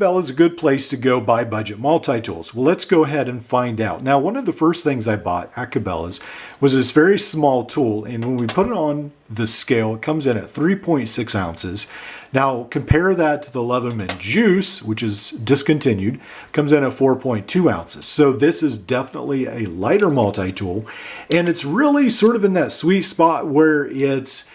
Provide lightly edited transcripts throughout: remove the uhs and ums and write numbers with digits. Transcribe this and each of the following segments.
Cabela is a good place to go buy budget multi-tools? Well, let's go ahead and find out. Now, one of the first things I bought at Cabela's was this very small tool, and when we put it on the scale, it comes in at 3.6 ounces. Now, compare that to the Leatherman Juice, which is discontinued, comes in at 4.2 ounces. So this is definitely a lighter multi-tool, and it's really sort of in that sweet spot where it's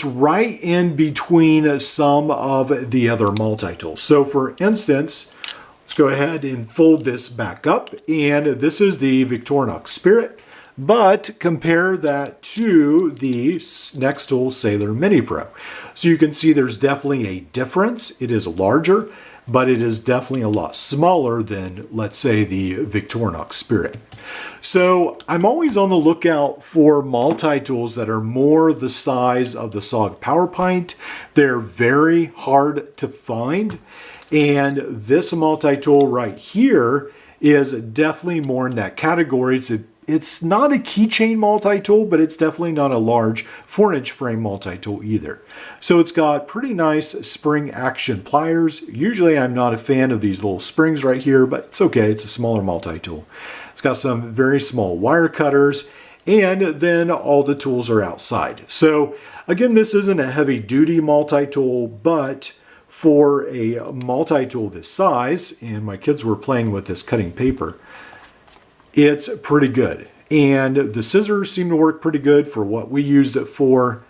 right in between some of the other multi-tools. So for instance, let's go ahead and fold this back up, and this is the Victorinox Spirit, but compare that to the next tool, Sailor Mini Pro. So you can see there's definitely a difference. It is larger, but it is definitely a lot smaller than, let's say, the Victorinox Spirit. So I'm always on the lookout for multi-tools that are more the size of the SOG Power Pint. They're very hard to find, and this multi-tool right here is definitely more in that category. It's not a keychain multi-tool, but it's definitely not a large 4-inch frame multi-tool either. So it's got pretty nice spring action pliers. Usually I'm not a fan of these little springs right here, but it's okay. It's a smaller multi-tool. It's got some very small wire cutters, and then all the tools are outside. So again, this isn't a heavy duty multi-tool, but for a multi-tool this size, and my kids were playing with this cutting paper, it's pretty good. And the scissors seem to work pretty good for what we used it for.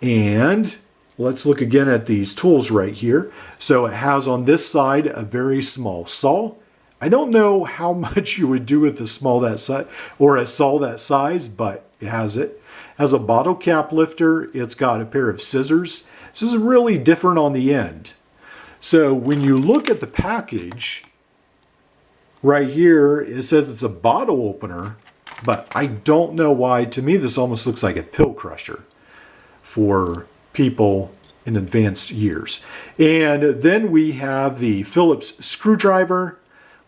And let's look again at these tools right here. So it has on this side a very small saw. I don't know how much you would do with a small that size or a saw that size, but it has it. It has a bottle cap lifter. It's got a pair of scissors. This is really different on the end. So when you look at the package, right here, it says it's a bottle opener, but I don't know why. To me, this almost looks like a pill crusher for people in advanced years. And then we have the Phillips screwdriver.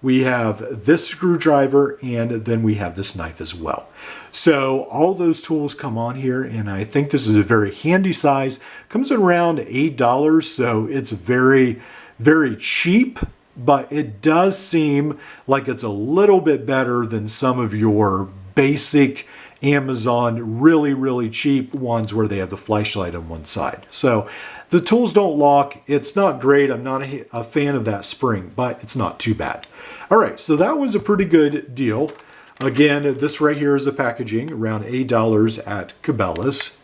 We have this screwdriver, and then we have this knife as well. So all those tools come on here, and I think this is a very handy size. Comes in around $8, so it's very, very cheap. But it does seem like it's a little bit better than some of your basic Amazon really, really cheap ones where they have the flashlight on one side. So the tools don't lock. It's not great. I'm not a fan of that spring, but it's not too bad. All right, so that was a pretty good deal. Again, this right here is the packaging, around $8 at Cabela's.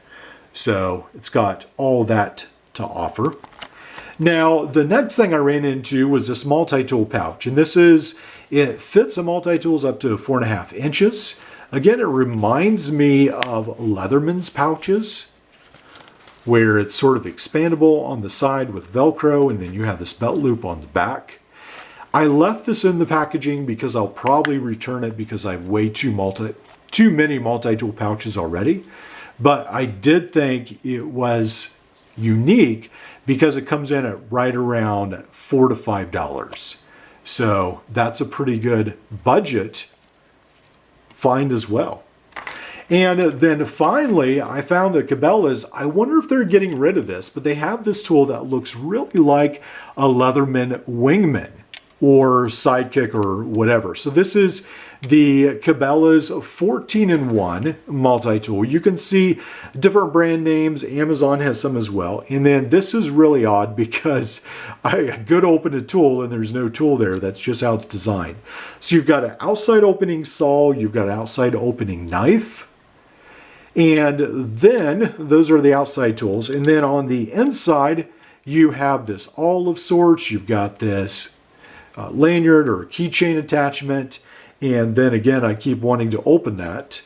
So it's got all that to offer. Now, the next thing I ran into was this multi-tool pouch, and it fits the multi-tools up to 4.5 inches. Again, it reminds me of Leatherman's pouches, where it's sort of expandable on the side with Velcro, and then you have this belt loop on the back. I left this in the packaging because I'll probably return it because I have way too many multi-tool pouches already. But I did think it was unique because it comes in at right around $4 to $5. So that's a pretty good budget find as well. And then finally, I found at Cabela's, I wonder if they're getting rid of this, but they have this tool that looks really like a Leatherman Wingman or Sidekick or whatever. So this is the Cabela's 14-in-1 multi-tool. You can see different brand names. Amazon has some as well. And then this is really odd because I could open a tool and there's no tool there. That's just how it's designed. So you've got an outside opening saw, you've got an outside opening knife, and then those are the outside tools. And then on the inside, you have this awl of sorts. You've got this lanyard or keychain attachment. And then again, I keep wanting to open that.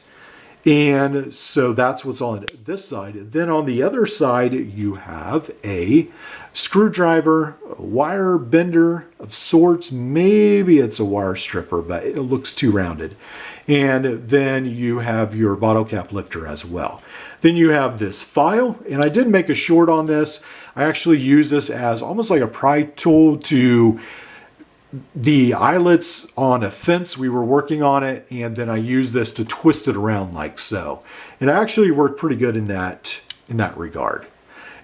And so that's what's on this side. Then on the other side, you have a screwdriver, a wire bender of sorts. Maybe it's a wire stripper, but it looks too rounded. And then you have your bottle cap lifter as well. Then you have this file, and I did make a short on this. I actually use this as almost like a pry tool to the eyelets on a fence. We were working on it, and then I used this to twist it around like so. And it actually worked pretty good in that regard.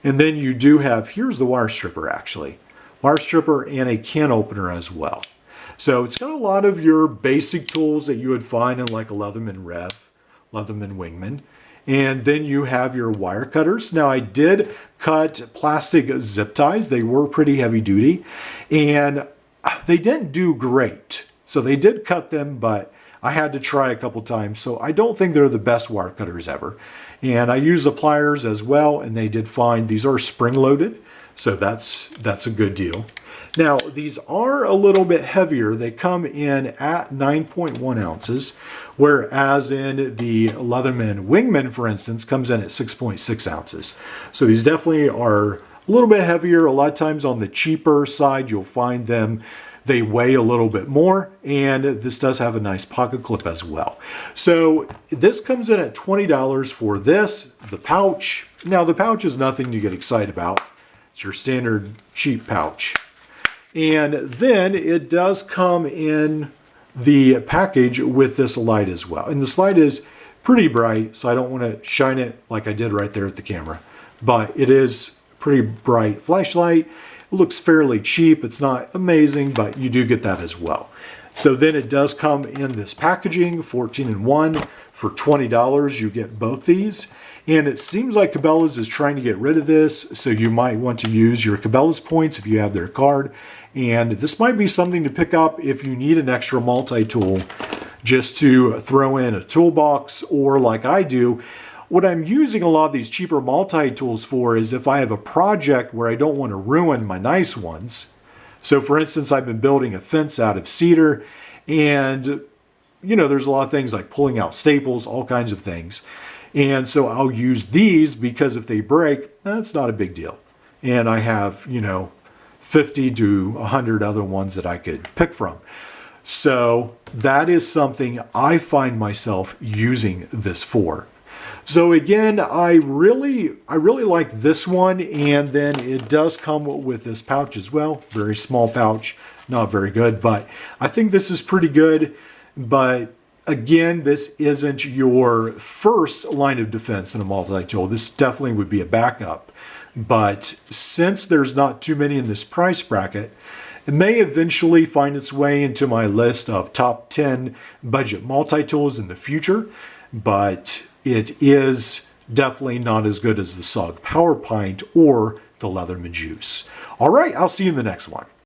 And then you do have, here's the wire stripper actually. wire stripper, and a can opener as well. So it's got a lot of your basic tools that you would find in like a Leatherman Rev, Leatherman Wingman. And then you have your wire cutters. Now I did cut plastic zip ties. They were pretty heavy duty and they didn't do great. So they did cut them, but I had to try a couple times. So I don't think they're the best wire cutters ever. And I used the pliers as well, and they did fine. These are spring loaded, so that's a good deal. Now, these are a little bit heavier. They come in at 9.1 ounces, whereas in the Leatherman Wingman, for instance, comes in at 6.6 ounces. So these definitely are a little bit heavier. A lot of times on the cheaper side, you'll find them, they weigh a little bit more, and this does have a nice pocket clip as well. So this comes in at $20 for this, the pouch. Now the pouch is nothing to get excited about. It's your standard cheap pouch. And then it does come in the package with this light as well. And this light is pretty bright, so I don't want to shine it like I did right there at the camera. But it is a pretty bright flashlight. It looks fairly cheap. It's not amazing, but you do get that as well. So then it does come in this packaging, 14-in-1 for $20. You get both these. And it seems like Cabela's is trying to get rid of this, so you might want to use your Cabela's points if you have their card. And this might be something to pick up if you need an extra multi-tool just to throw in a toolbox, or like I do. What I'm using a lot of these cheaper multi-tools for is if I have a project where I don't want to ruin my nice ones. So for instance, I've been building a fence out of cedar, and you know, there's a lot of things like pulling out staples, all kinds of things. And so I'll use these because if they break, that's not a big deal. And I have, you know, 50 to 100 other ones that I could pick from. So that is something I find myself using this for. So again, I really like this one, and then it does come with this pouch as well. Very small pouch, not very good, but I think this is pretty good. But again, this isn't your first line of defense in a multi-tool. This definitely would be a backup. But since there's not too many in this price bracket, it may eventually find its way into my list of top 10 budget multi-tools in the future, but it is definitely not as good as the SOG Power Pint or the Leatherman Juice. All right, I'll see you in the next one.